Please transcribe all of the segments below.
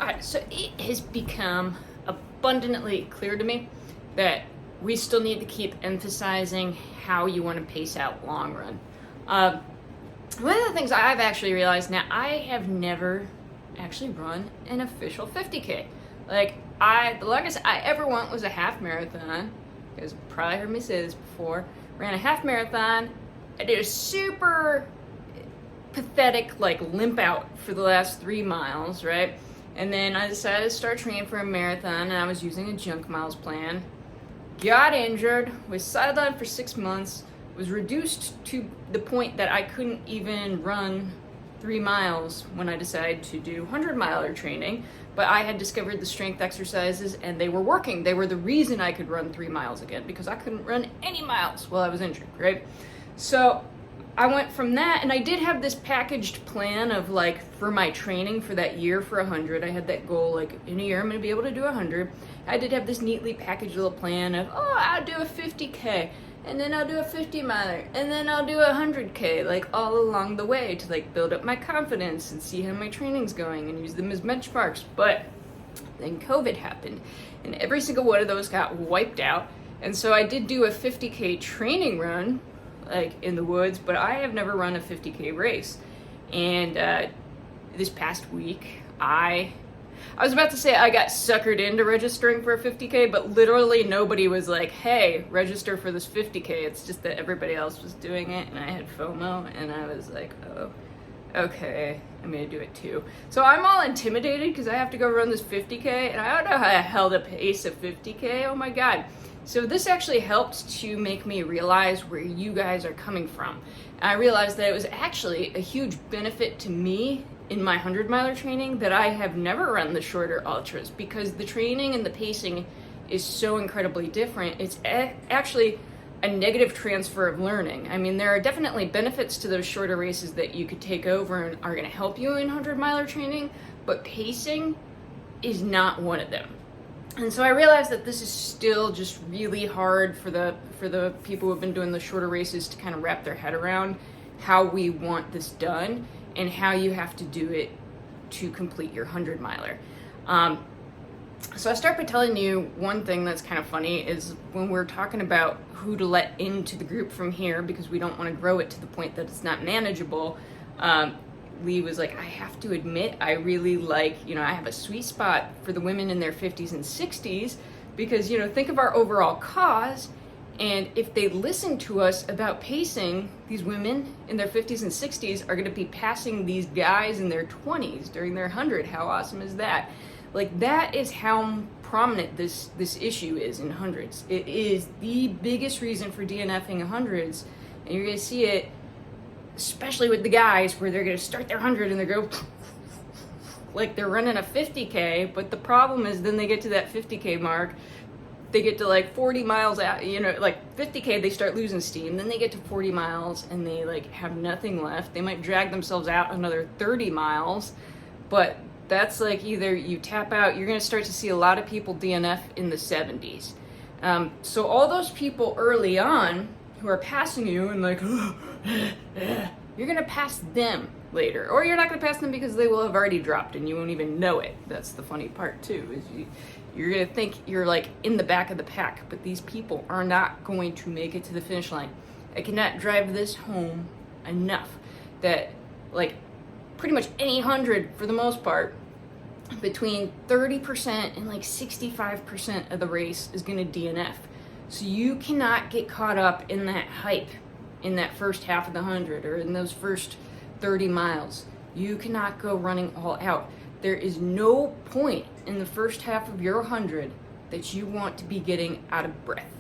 Alright, so it has become abundantly clear to me that we still need to keep emphasizing how you want to pace out long run. One of the things I've actually realized now, I have never actually run an official 50K. Like, the longest I ever went was a half marathon. You guys have probably heard me say this before. Ran a half marathon. I did a super pathetic, like, limp out for the last 3 miles, right? And then I decided to start training for a marathon, and I was using a junk miles plan. Got injured, was sidelined for 6 months, was reduced to the point that I couldn't even run 3 miles when I decided to do 100-miler training, but I had discovered the strength exercises and they were working. They were the reason I could run 3 miles again, because I couldn't run any miles while I was injured, right? So I went from that, and I did have this packaged plan of, like, for my training for that year for 100. I had that goal, like, in a year I'm going to be able to do 100. I did have this neatly packaged little plan of, I'll do a 50K, and then I'll do a 50-miler, and then I'll do a 100K, like, all along the way to, like, build up my confidence and see how my training's going and use them as benchmarks. But then COVID happened, and every single one of those got wiped out. And so I did do a 50K training run, like, in the woods, but I have never run a 50K race. And this past week, I was about to say I got suckered into registering for a 50K, but literally nobody was like, hey, register for this 50K. It's just that everybody else was doing it, and I had FOMO, and I was like, oh, okay, I'm gonna do it too. So I'm all intimidated because I have to go run this 50K, and I don't know how I held a pace of 50K, oh my god. So this actually helped to make me realize where you guys are coming from. And I realized that it was actually a huge benefit to me in my 100-miler training that I have never run the shorter ultras, because the training and the pacing is so incredibly different. It's actually a negative transfer of learning. I mean, there are definitely benefits to those shorter races that you could take over and are going to help you in 100-miler training, but pacing is not one of them. And so I realized that this is still just really hard for the people who have been doing the shorter races to kind of wrap their head around how we want this done and how you have to do it to complete your 100-miler. So I start by telling you one thing that's kind of funny is when we're talking about who to let into the group from here, because we don't want to grow it to the point that it's not manageable. Lee was like, I have to admit, I really like, I have a sweet spot for the women in their 50s and 60s, because, think of our overall cause, and if they listen to us about pacing, these women in their 50s and 60s are going to be passing these guys in their 20s during their 100. How awesome is that? Like, that is how prominent this issue is in hundreds. It is the biggest reason for DNFing hundreds, and you're going to see it especially with the guys, where they're going to start their 100 and they go like they're running a 50K, but the problem is then they get to that 50K mark, they get to like 40 miles out, like 50K, they start losing steam, then they get to 40 miles and they like have nothing left. They might drag themselves out another 30 miles, but that's like either you tap out, you're going to start to see a lot of people DNF in the 70s. So all those people early on who are passing you and like, you're going to pass them later. Or you're not going to pass them because they will have already dropped and you won't even know it. That's the funny part too, is you're going to think you're like in the back of the pack, but these people are not going to make it to the finish line. I cannot drive this home enough that like pretty much any 100 for the most part, between 30% and like 65% of the race is going to DNF. So you cannot get caught up in that hype in that first half of the 100 or in those first 30 miles. You cannot go running all out. There is no point in the first half of your 100 that you want to be getting out of breath.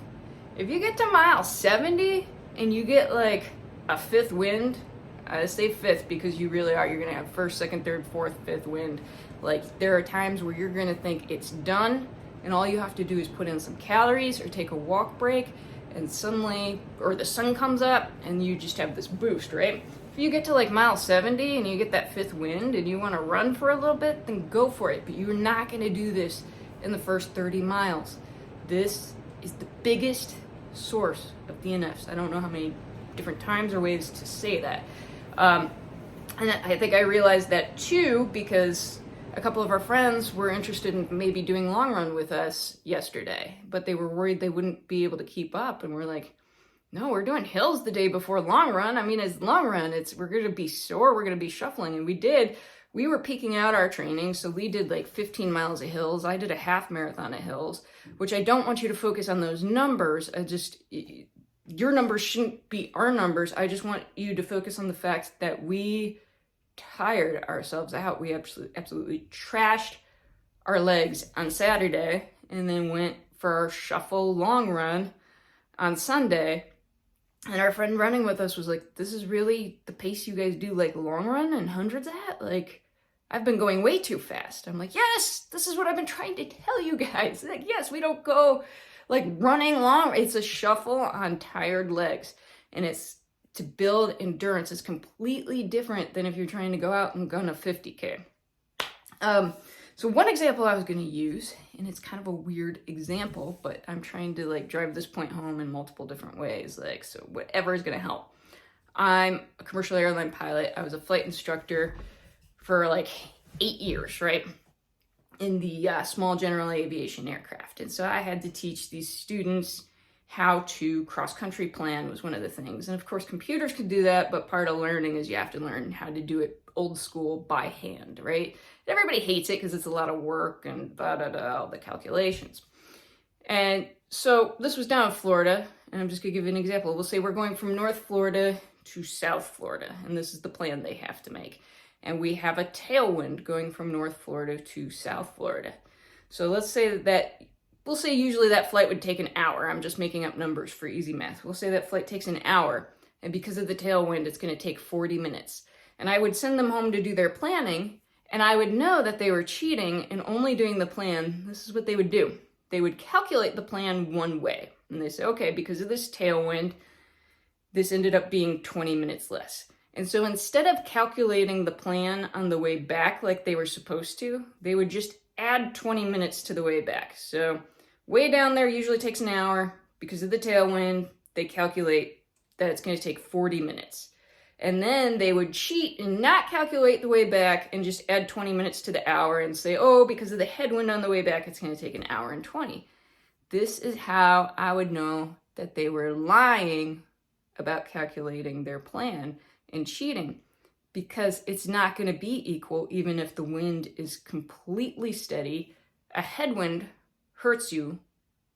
If you get to mile 70 and you get like a fifth wind, I say fifth because you really are. You're going to have first, second, third, fourth, fifth wind. Like, there are times where you're going to think it's done, and all you have to do is put in some calories or take a walk break, and suddenly, or the sun comes up, and you just have this boost, right? If you get to like mile 70 and you get that fifth wind and you want to run for a little bit, then go for it. But you're not going to do this in the first 30 miles. This is the biggest source of DNFs. I don't know how many different times or ways to say that. And I think I realized that too, because a couple of our friends were interested in maybe doing long run with us yesterday, but they were worried they wouldn't be able to keep up. And we're like, no, we're doing hills the day before long run. I mean, it's long run. We're going to be sore. We're going to be shuffling. And we were peaking out our training. So we did like 15 miles of hills. I did a half marathon of hills, which I don't want you to focus on those numbers. Your numbers shouldn't be our numbers. I just want you to focus on the fact that we tired ourselves out. We absolutely trashed our legs on Saturday and then went for our shuffle long run on Sunday. And our friend running with us was like, this is really the pace you guys do like long run and hundreds at? Like, I've been going way too fast. I'm like, yes, this is what I've been trying to tell you guys. Like, yes, we don't go like running long. It's a shuffle on tired legs. And it's to build endurance. It's completely different than if you're trying to go out and gun a 50K. So one example I was going to use, and it's kind of a weird example, but I'm trying to like drive this point home in multiple different ways. Like, so whatever is going to help. I'm a commercial airline pilot. I was a flight instructor for like 8 years, right? In the small general aviation aircraft. And so I had to teach these students how to cross-country plan was one of the things. And of course, computers could do that, but part of learning is you have to learn how to do it old school by hand, right? And everybody hates it because it's a lot of work and all the calculations. And so this was down in Florida, and I'm just gonna give you an example. We'll say we're going from North Florida to South Florida, and this is the plan they have to make. And we have a tailwind going from North Florida to South Florida. So let's say we'll say usually that flight would take an hour. I'm just making up numbers for easy math. We'll say that flight takes an hour, and because of the tailwind, it's going to take 40 minutes. And I would send them home to do their planning, and I would know that they were cheating and only doing the plan. This is what they would do. They would calculate the plan one way. And they say, okay, because of this tailwind, this ended up being 20 minutes less. And so instead of calculating the plan on the way back like they were supposed to, they would just add 20 minutes to the way back. So way down there usually takes an hour. Because of the tailwind, they calculate that it's going to take 40 minutes. And then they would cheat and not calculate the way back and just add 20 minutes to the hour and say, oh, because of the headwind on the way back, it's going to take an hour and 20. This is how I would know that they were lying about calculating their plan and cheating, because it's not going to be equal even if the wind is completely steady. A headwind hurts you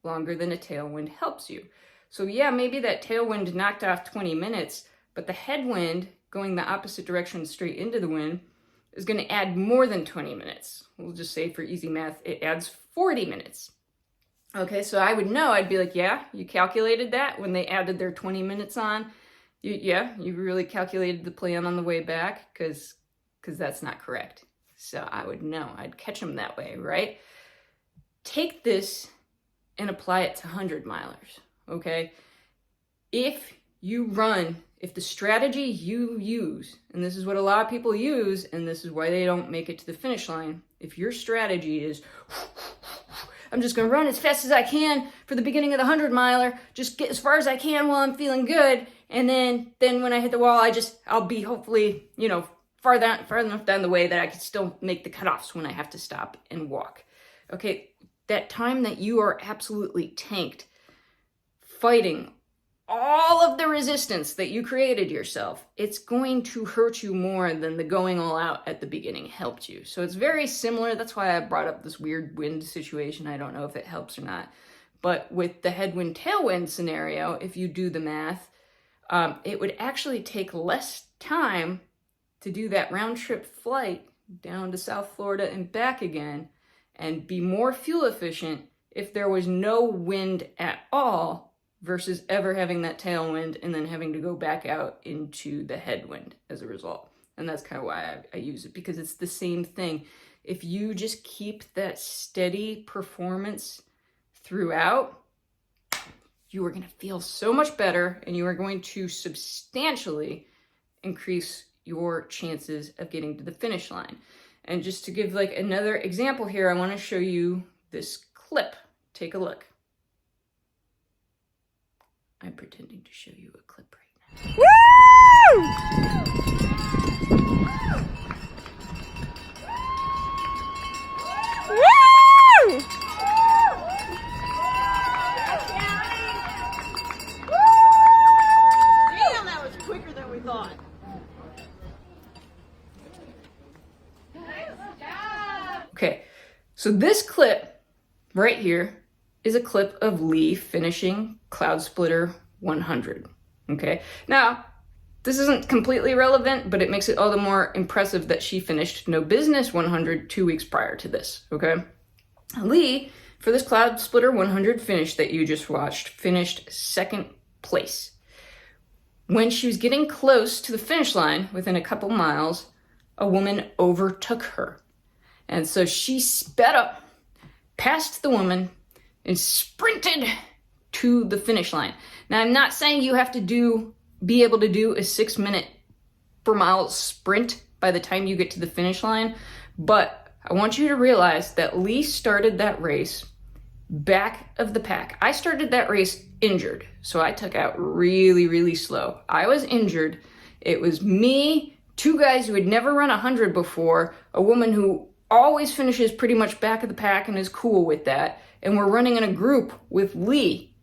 longer than a tailwind helps you. So yeah, maybe that tailwind knocked off 20 minutes, but the headwind going the opposite direction straight into the wind is going to add more than 20 minutes. We'll just say for easy math, it adds 40 minutes. Okay, so I would know, I'd be like, yeah, you calculated that when they added their 20 minutes on. You really calculated the plan on the way back, because that's not correct. So I would know. I'd catch them that way, right? Take this and apply it to 100 milers, okay? If the strategy you use, and this is what a lot of people use, and this is why they don't make it to the finish line, if your strategy is, I'm just going to run as fast as I can for the beginning of the 100 miler, just get as far as I can while I'm feeling good, and then when I hit the wall, I'll be hopefully, far enough down the way that I can still make the cutoffs when I have to stop and walk. Okay, that time that you are absolutely tanked, fighting all of the resistance that you created yourself, it's going to hurt you more than the going all out at the beginning helped you. So it's very similar. That's why I brought up this weird wind situation. I don't know if it helps or not. But with the headwind tailwind scenario, if you do the math, it would actually take less time to do that round trip flight down to South Florida and back again, and be more fuel efficient if there was no wind at all, versus ever having that tailwind and then having to go back out into the headwind as a result. And that's kind of why I use it, because it's the same thing. If you just keep that steady performance throughout, you are going to feel so much better, and you are going to substantially increase your chances of getting to the finish line. And just to give like another example here, I want to show you this clip. Take a look. I'm pretending to show you a clip right now. Woo! So this clip right here is a clip of Lee finishing Cloud Splitter 100. Okay, now this isn't completely relevant, but it makes it all the more impressive that she finished No Business 100 2 weeks prior to this. Okay, Lee, for this Cloud Splitter 100 finish that you just watched, finished second place. When she was getting close to the finish line, within a couple miles, a woman overtook her. And so she sped up past the woman and sprinted to the finish line. Now, I'm not saying you have to be able to do a 6 minute per mile sprint by the time you get to the finish line, but I want you to realize that Lee started that race back of the pack. I started that race injured, so I took out really, really slow. I was injured. It was me, 2 guys who had never run 100 before, a woman who always finishes pretty much back of the pack and is cool with that, and we're running in a group with Lee,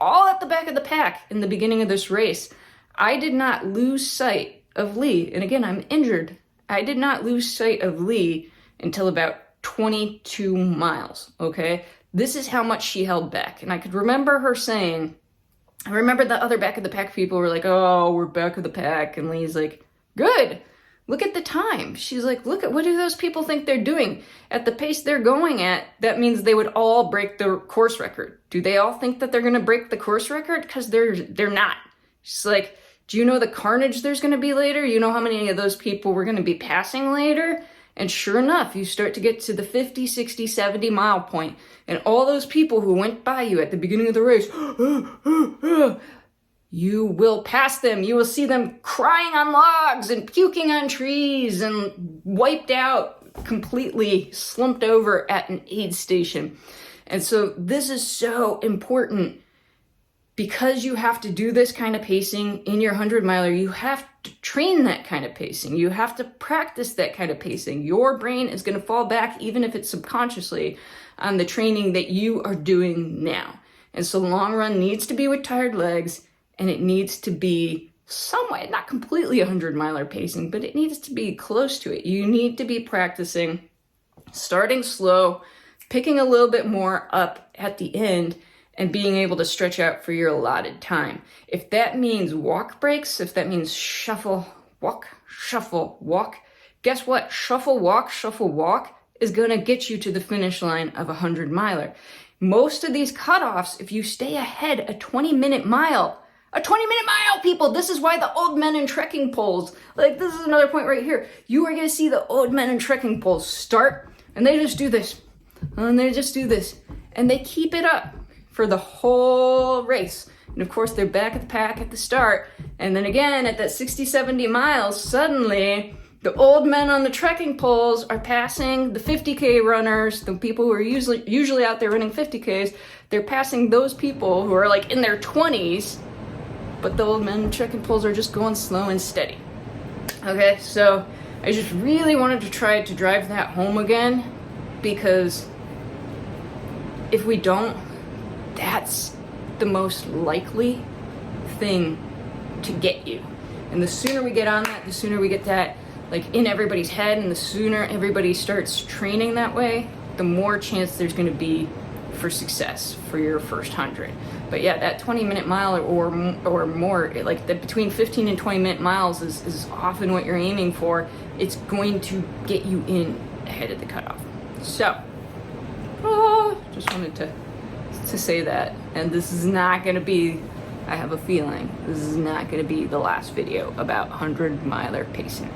all at the back of the pack in the beginning of this race. I did not lose sight of Lee, and again, I'm injured. I did not lose sight of Lee until about 22 miles, okay? This is how much she held back. And I could remember her saying, I remember the other back of the pack people were like, oh, we're back of the pack. And Lee's like, good. Look at the time. She's like, look at, what do those people think they're doing? At the pace they're going at, that means they would all break the course record. Do they all think that they're going to break the course record? Because they're not. She's like, do you know the carnage there's going to be later? You know how many of those people we're going to be passing later? And sure enough, you start to get to the 50, 60, 70 mile point, and all those people who went by you at the beginning of the race, you will pass them. You will see them crying on logs and puking on trees and wiped out, completely slumped over at an aid station. And so this is so important. Because you have to do this kind of pacing in your 100 miler, you have to train that kind of pacing. You have to practice that kind of pacing. Your brain is going to fall back, even if it's subconsciously, on the training that you are doing now. And so long run needs to be with tired legs, and it needs to be somewhat, not completely 100 miler pacing, but it needs to be close to it. You need to be practicing starting slow, picking a little bit more up at the end, and being able to stretch out for your allotted time. If that means walk breaks, if that means shuffle, walk, guess what? Shuffle, walk is gonna get you to the finish line of a 100 miler. Most of these cutoffs, if you stay ahead a 20-minute mile, people, this is why the old men in trekking poles, like this is another point right here. You are gonna see the old men in trekking poles start, and they just do this, and they just do this, and they keep it up for the whole race. And of course, they're back at the pack at the start. And then again, at that 60, 70 miles, suddenly the old men on the trekking poles are passing the 50K runners, the people who are usually out there running 50Ks. They're passing those people who are like in their 20s, but the old men on trekking poles are just going slow and steady. Okay, so I just really wanted to try to drive that home again, because if we don't, that's the most likely thing to get you. And the sooner we get on that, the sooner we get that like in everybody's head, and the sooner everybody starts training that way, the more chance there's going to be for success for your first 100. But yeah, that 20-minute mile or more, like the between 15 and 20-minute miles is often what you're aiming for. It's going to get you in ahead of the cutoff. So, just wanted to say that. And this is not going to be, I have a feeling, this is not going to be the last video about 100 miler pacing.